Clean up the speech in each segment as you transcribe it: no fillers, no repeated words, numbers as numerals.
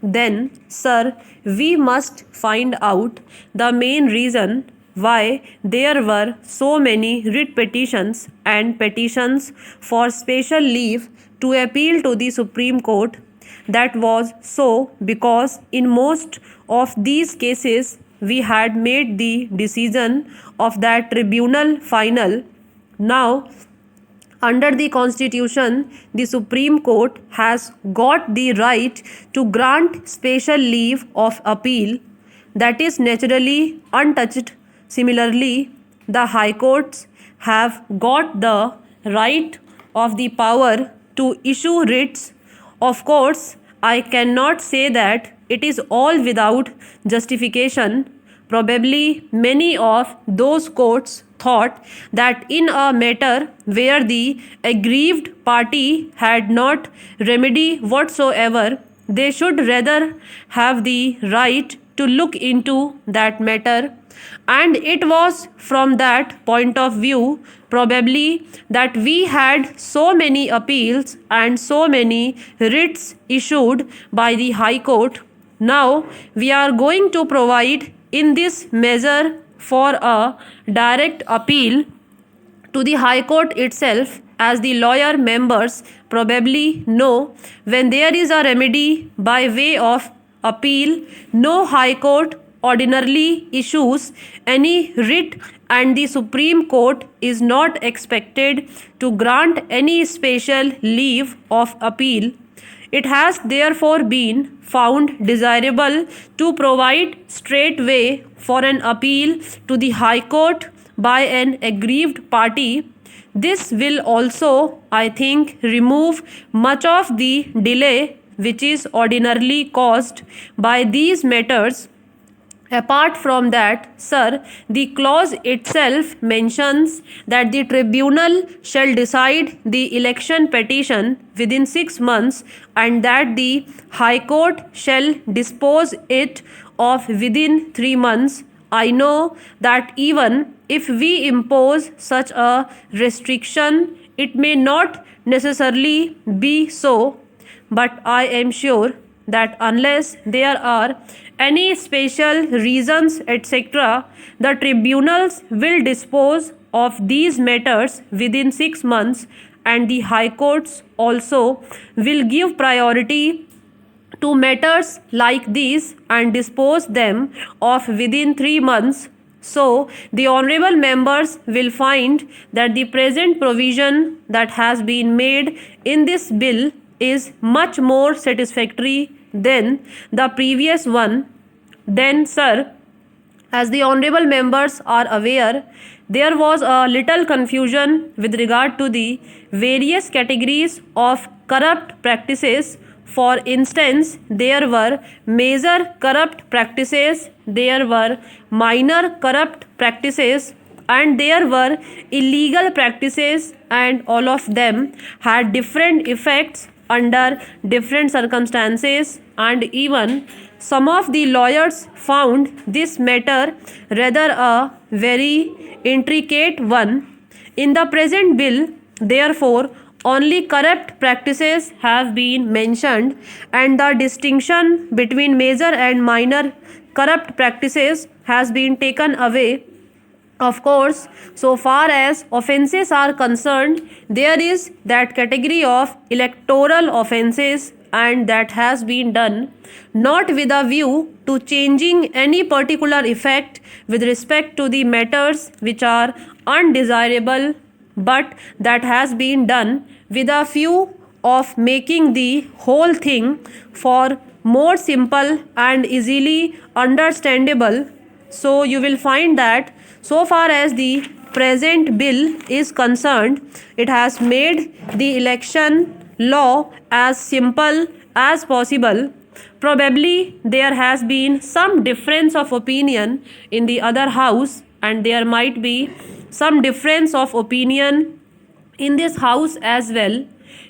Then, sir, we must find out the main reason why there were so many writ petitions and petitions for special leave to appeal to the Supreme Court. That was so because in most of these cases we had made the decision of that tribunal final. Now, under the Constitution, the Supreme Court has got the right to grant special leave of appeal that is naturally untouched. Similarly, the High Courts have got the right of the power to issue writs. Of course, I cannot say that it is all without justification. Probably many of those courts thought that in a matter where the aggrieved party had not remedy whatsoever, they should rather have the right to look into that matter. And it was from that point of view, probably, that we had so many appeals and so many writs issued by the High Court. Now, we are going to provide in this measure for a direct appeal to the High Court itself. As the lawyer members probably know, when there is a remedy by way of appeal, no High Court ordinarily issues any writ, and the Supreme Court is not expected to grant any special leave of appeal. It has therefore been found desirable to provide straightway for an appeal to the High Court by an aggrieved party. This will also, I think, remove much of the delay which is ordinarily caused by these matters. Apart from that, sir, the clause itself mentions that the tribunal shall decide the election petition within 6 months and that the High Court shall dispose it of within 3 months. I know that even if we impose such a restriction, it may not necessarily be so, but I am sure that unless there are any special reasons, etc., the tribunals will dispose of these matters within 6 months, and the High Courts also will give priority to matters like these and dispose them of within 3 months. So, the honorable members will find that the present provision that has been made in this bill is much more satisfactory than the previous one. Then, sir, as the honorable members are aware, there was a little confusion with regard to the various categories of corrupt practices. For instance, there were major corrupt practices, there were minor corrupt practices, and there were illegal practices, and all of them had different effects under different circumstances, and even some of the lawyers found this matter rather a very intricate one. In the present bill, therefore, only corrupt practices have been mentioned, and the distinction between major and minor corrupt practices has been taken away. Of course, so far as offences are concerned, there is that category of electoral offences, and that has been done not with a view to changing any particular effect with respect to the matters which are undesirable, but that has been done with a view of making the whole thing for more simple and easily understandable. So you will find that so far as the present bill is concerned, it has made the election law as simple as possible. Probably there has been some difference of opinion in the other house, and there might be some difference of opinion in this house as well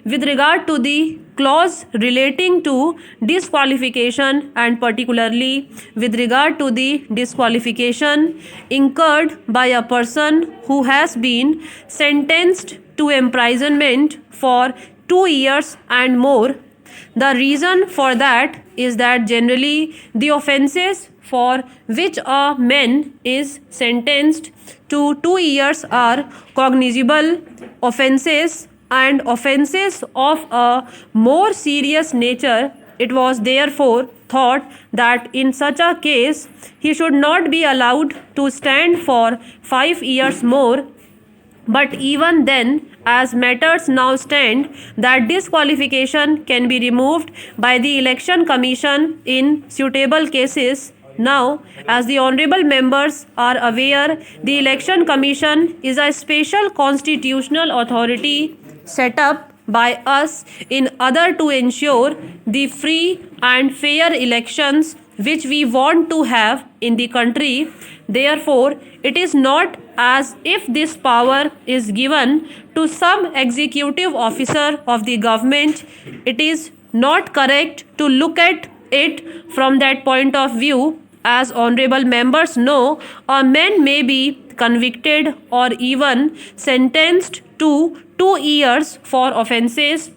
with regard to the clause relating to disqualification, and particularly with regard to the disqualification incurred by a person who has been sentenced to imprisonment for 2 years and more. The reason for that is that generally the offences for which a man is sentenced to 2 years are cognizable offences and offences of a more serious nature. It was therefore thought that in such a case he should not be allowed to stand for 5 years more. But even then, as matters now stand, that disqualification can be removed by the Election Commission in suitable cases. Now, as the honorable members are aware, the Election Commission is a special constitutional authority set up by us in order to ensure the free and fair elections which we want to have in the country. Therefore, it is not as if this power is given to some executive officer of the government. It is not correct to look at it from that point of view. As honorable members know, a man may be convicted or even sentenced to 2 years for offences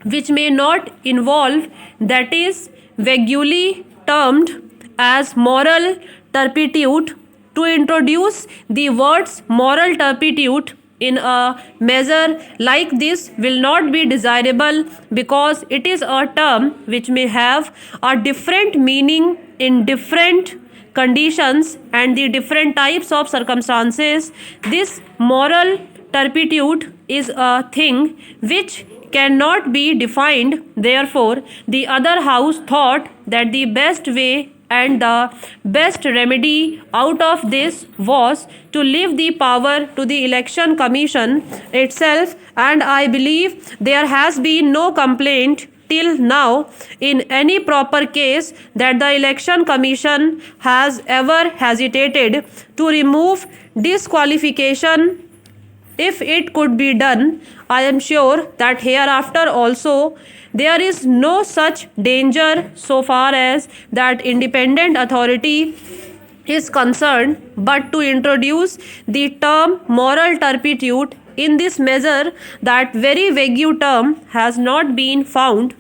which may not involve, that is vaguely termed as moral turpitude. To introduce the words moral turpitude in a measure like this will not be desirable, because it is a term which may have a different meaning in different conditions and the different types of circumstances. This moral turpitude is a thing which cannot be defined. Therefore, the other house thought that the best way and the best remedy out of this was to leave the power to the Election Commission itself, and I believe there has been no complaint till now in any proper case that the Election Commission has ever hesitated to remove disqualification. If it could be done, I am sure that hereafter also there is no such danger so far as that independent authority is concerned. But to introduce the term moral turpitude in this measure, that very vague term has not been found.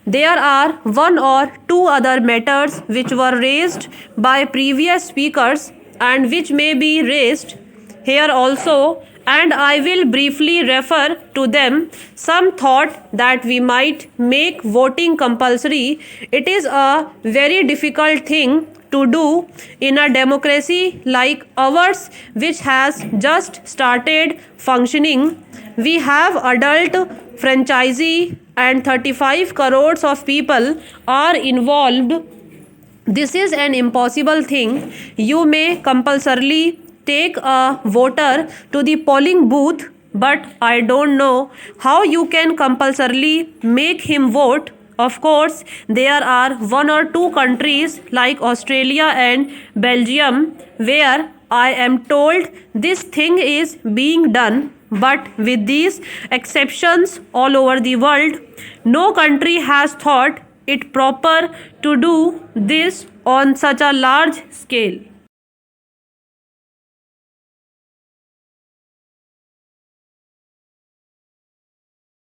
There are one or two other matters which were raised by previous speakers and which may be raised here also, and I will briefly refer to them. Some thought that we might make voting compulsory. It is a very difficult thing to do in a democracy like ours, which has just started functioning. We have adult franchisee and 35 crores of people are involved. This is an impossible thing. You may compulsorily take a voter to the polling booth, but I don't know how you can compulsorily make him vote. Of course, there are one or two countries like Australia and Belgium where I am told this thing is being done, but with these exceptions all over the world, no country has thought it proper to do this on such a large scale.